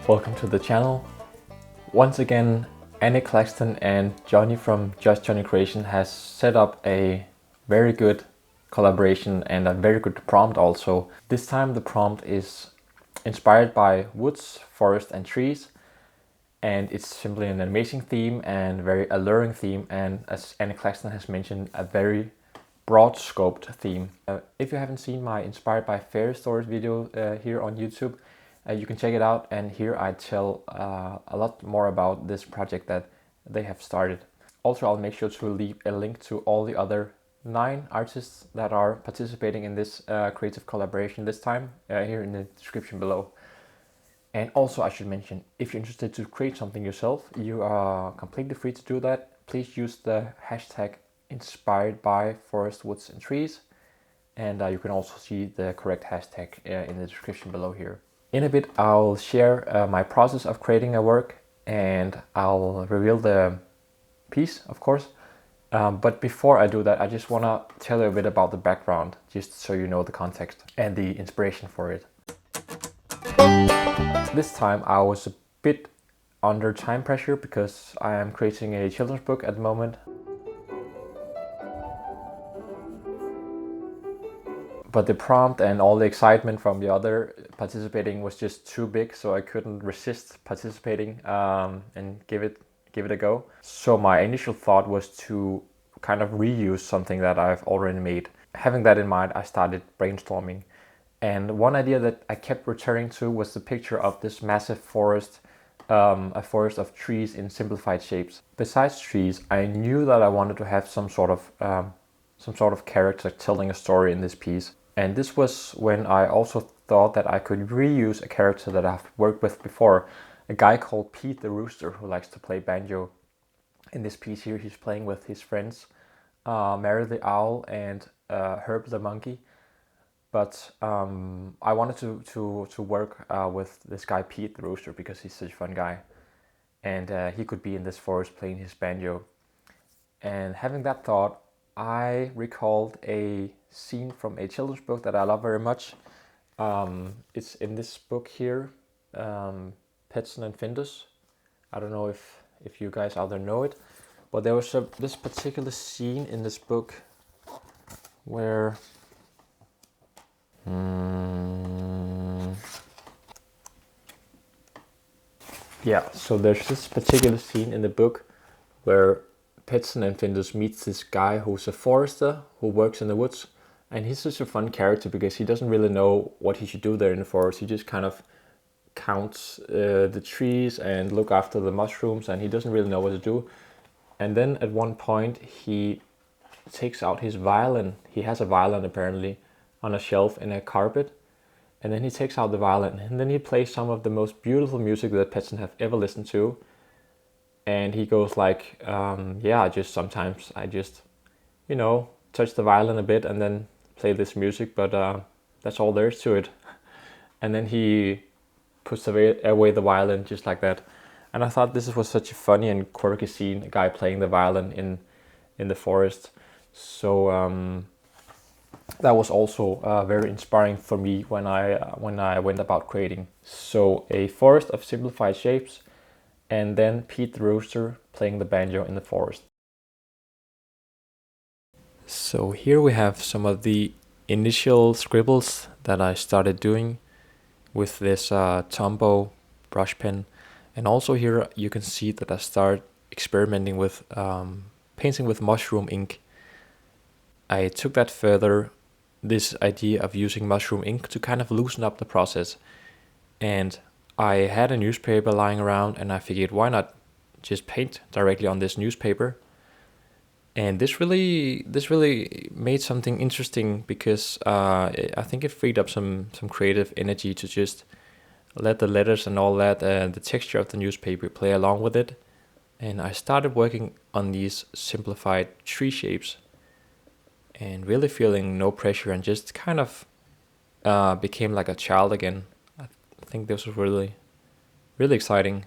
Welcome to the channel. Once again, Annie Claxton and Johnny from Just Johnny Creation has set up a very good collaboration and a very good prompt also. This time the prompt is inspired by woods, forest and trees, and it's simply an amazing theme and very alluring theme, and as Annie Claxton has mentioned, a very broad scoped theme. If you haven't seen my Inspired by Fairy Stories video here on YouTube, you can check it out, and here I tell a lot more about this project that they have started. Also, I'll make sure to leave a link to all the other 9 artists that are participating in this creative collaboration this time here in the description below. And also I should mention, if you're interested to create something yourself, you are completely free to do that. Please use the hashtag inspiredbyforestswoodsandtrees, and you can also see the correct hashtag in the description below here. In a bit I'll share my process of creating a work, and I'll reveal the piece, of course. But before I do that, I just want to tell you a bit about the background, just so you know the context and the inspiration for it. This time I was a bit under time pressure because I am creating a children's book at the moment. But the prompt and all the excitement from the other participating was just too big, so I couldn't resist participating and give it a go. So my initial thought was to kind of reuse something that I've already made. Having that in mind, I started brainstorming. And one idea that I kept returning to was the picture of this massive forest, a forest of trees in simplified shapes. Besides trees, I knew that I wanted to have some sort of character telling a story in this piece. And this was when I also thought that I could reuse a character that I've worked with before, a guy called Pete the Rooster who likes to play banjo. In this piece here, he's playing with his friends, Mary the Owl and Herb the Monkey. But I wanted to work with this guy Pete the Rooster because he's such a fun guy. And he could be in this forest playing his banjo. And having that thought, I recalled a scene from a children's book that I love very much. It's in this book here, Petsen and Findus. I don't know if you guys out there know it, but there was this particular scene in this book where so there's this particular scene in the book where Petsen and Findus meets this guy who's a forester who works in the woods, and he's such a fun character because he doesn't really know what he should do there in the forest. He just kind of counts the trees and look after the mushrooms, and he doesn't really know what to do. And then at one point he takes out his violin. He has a violin apparently on a shelf in a carpet, and then he takes out the violin and then he plays some of the most beautiful music that Petsen have ever listened to. And he goes like, sometimes I just, touch the violin a bit and then play this music, but that's all there is to it. And then he puts away the violin just like that. And I thought this was such a funny and quirky scene, a guy playing the violin in the forest. So that was also very inspiring for me when I went about creating. So a forest of simplified shapes, and then Pete the Rooster playing the banjo in the forest. So here we have some of the initial scribbles that I started doing with this Tombow brush pen. And also here you can see that I start experimenting with painting with mushroom ink. I took that further, this idea of using mushroom ink to kind of loosen up the process. And I had a newspaper lying around, and I figured why not just paint directly on this newspaper. And this really made something interesting because I think it freed up some creative energy to just let the letters and all that, the texture of the newspaper play along with it. And I started working on these simplified tree shapes and really feeling no pressure, and just kind of became like a child again. I think this was really exciting.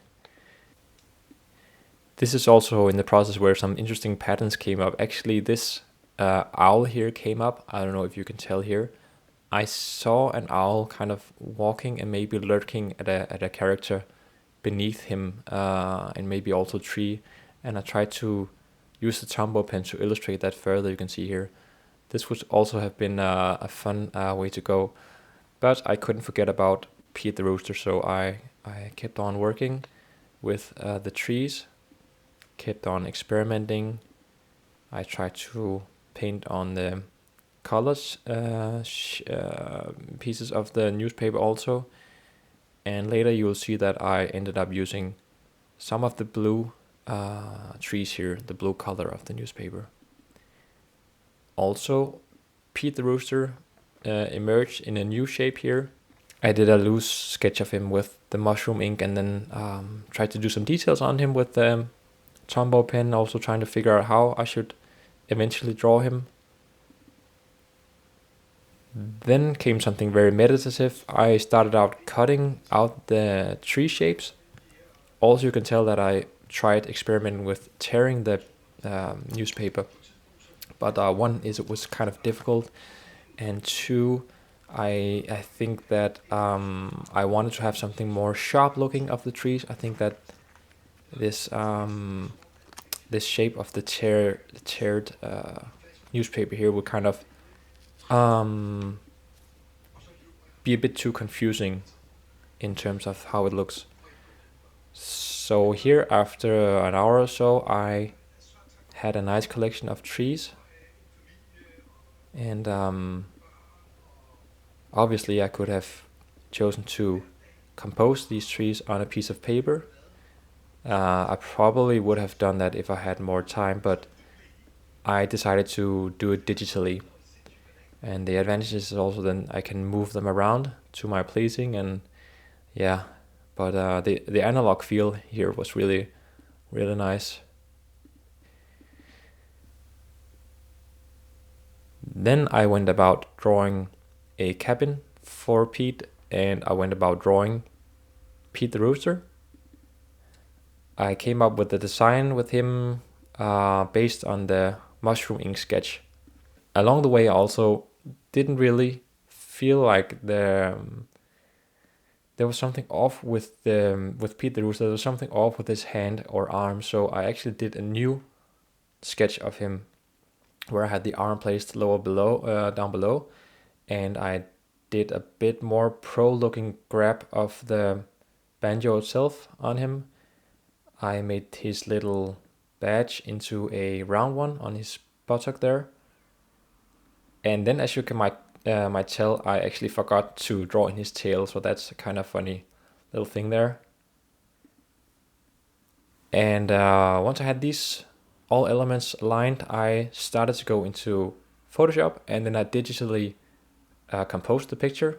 This is also in the process where some interesting patterns came up. Actually, this owl here came up. I don't know if you can tell here. I saw an owl kind of walking and maybe lurking at a character beneath him and maybe also tree. And I tried to use the Tombow pen to illustrate that further. You can see here. This would also have been a fun way to go. But I couldn't forget about Pete the Rooster, so I kept on working with the trees, kept on experimenting. I tried to paint on the colors pieces of the newspaper also. And later you will see that I ended up using some of the blue trees here, the blue color of the newspaper. Also, Pete the Rooster emerged in a new shape here. I did a loose sketch of him with the mushroom ink and then tried to do some details on him with the Tombow pen, also trying to figure out how I should eventually draw him. Then came something very meditative. I started out cutting out the tree shapes. Also, you can tell that I tried experimenting with tearing the newspaper. But one is it was kind of difficult, and two, I think that I wanted to have something more sharp looking of the trees. I think that this this shape of the teared newspaper here would kind of be a bit too confusing in terms of how it looks. So here, after an hour or so, I had a nice collection of trees, and obviously I could have chosen to compose these trees on a piece of paper. I probably would have done that if I had more time, but I decided to do it digitally. And the advantage is also then I can move them around to my pleasing, and yeah, but the analog feel here was really, really nice. Then I went about drawing a cabin for Pete, and I went about drawing Pete the Rooster. I came up with the design with him based on the mushroom ink sketch. Along the way, I also didn't really feel like there was something off with Pete the Rooster. There was something off with his hand or arm, so I actually did a new sketch of him where I had the arm placed down below, and I did a bit more pro-looking grab of the banjo itself on him. I made his little badge into a round one on his buttock there. And then, as you might tell, I actually forgot to draw in his tail, so that's a kind of funny little thing there. And once I had these all elements aligned, I started to go into Photoshop, and then I digitally composed the picture,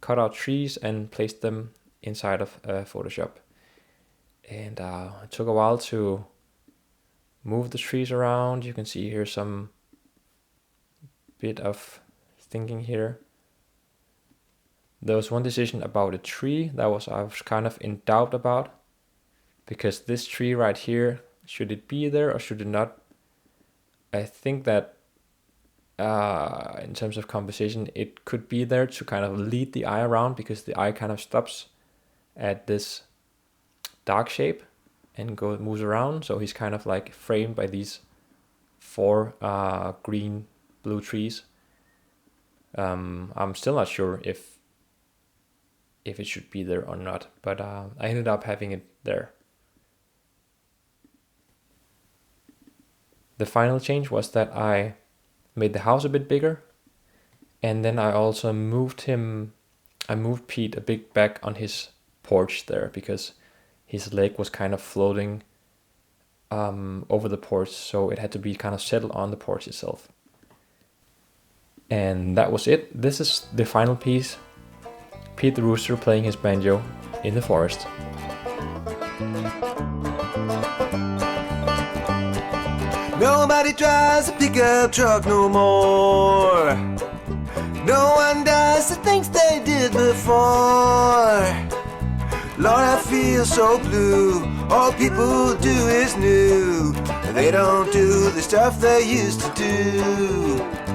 cut out trees, and placed them inside of Photoshop. And it took a while to move the trees around. You can see here some bit of thinking here. There was one decision about a tree that I was kind of in doubt about, because this tree right here, should it be there or should it not? I think that in terms of composition, it could be there to kind of lead the eye around, because the eye kind of stops at this dark shape and moves around. So he's kind of like framed by these 4 green blue trees. I'm still not sure if it should be there or not, but I ended up having it there. The final change was that I made the house a bit bigger, and then I also moved Pete a bit back on his porch there, because his leg was kind of floating over the porch, so it had to be kind of settled on the porch itself. And that was it. This is the final piece. Pete the Rooster playing his banjo in the forest. Nobody drives a pickup truck no more. No one does the things they did before. Lord, I feel so blue. All people do is new. They don't do the stuff they used to do.